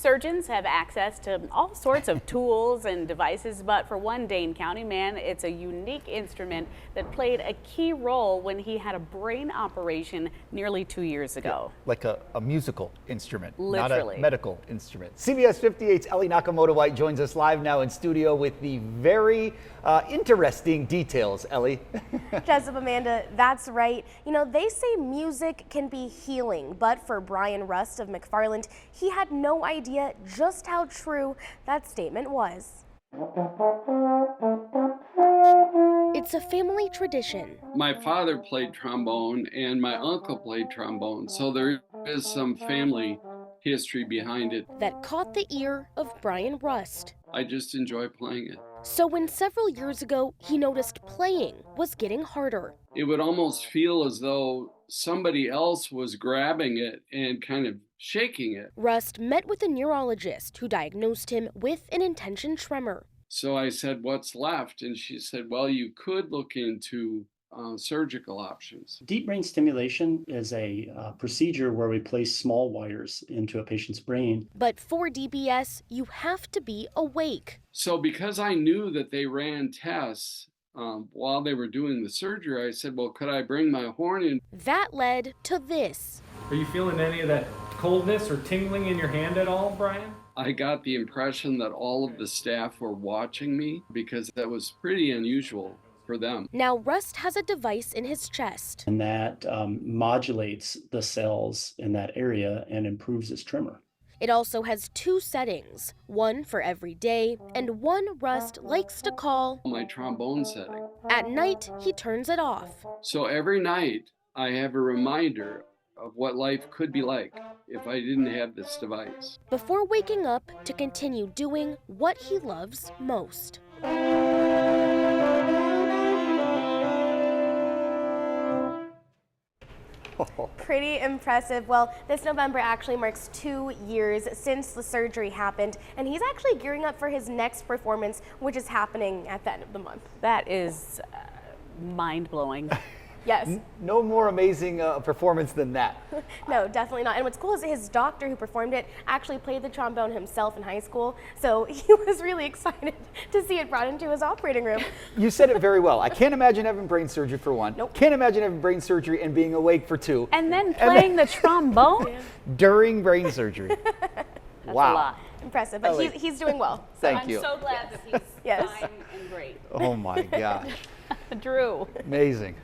Surgeons have access to all sorts of tools and devices, but for one Dane County man, it's a unique instrument that played a key role when he had a brain operation nearly 2 years ago. Yeah, like a musical instrument, Literally. not a medical instrument. CBS 58's Ellie Nakamoto-White joins us live now in studio with the very interesting details. Ellie. Jess, Amanda, that's right. You know, they say music can be healing, but for Brian Rust of McFarland, he had no idea just how true that statement was. It's a family tradition. My father played trombone and my uncle played trombone, so there is some family history behind it. That caught the ear of Brian Rust. I just enjoy playing it. So when several years ago he noticed playing was getting harder. It would almost feel as though somebody else was grabbing it and kind of shaking it. Rust met with a neurologist who diagnosed him with an intention tremor. So I said, "What's left?" And she said, "Well, you could look into surgical options." Deep brain stimulation is a procedure where we place small wires into a patient's brain. But for DBS, you have to be awake. So because I knew that they ran tests while they were doing the surgery, I said, "Well, could I bring my horn in?" That led to this. Are you feeling any of that coldness or tingling in your hand at all, Brian? I got the impression that all of the staff were watching me because that was pretty unusual for them. Now Rust has a device in his chest. And that modulates the cells in that area and improves his tremor. It also has 2 settings, one for every day and one Rust likes to call My trombone setting. at night. He turns it off. So every night I have a reminder of what life could be like if I didn't have this device. Before waking up to continue doing what he loves most. Pretty impressive. Well, this November actually marks 2 years since the surgery happened, and he's actually gearing up for his next performance, which is happening at the end of the month. That is mind-blowing. Yes. No more amazing performance than that. No, definitely not. And what's cool is his doctor who performed it actually played the trombone himself in high school, so he was really excited to see it brought into his operating room. You said it very well. I can't imagine having brain surgery for 1. Nope. Can't imagine having brain surgery and being awake for 2. And then playing the trombone? During brain surgery. That's wow. a lot. Impressive, but Ellie. he's doing well. Thank you. I'm so glad that he's Yes. fine and great. Oh my gosh. Drew. Amazing.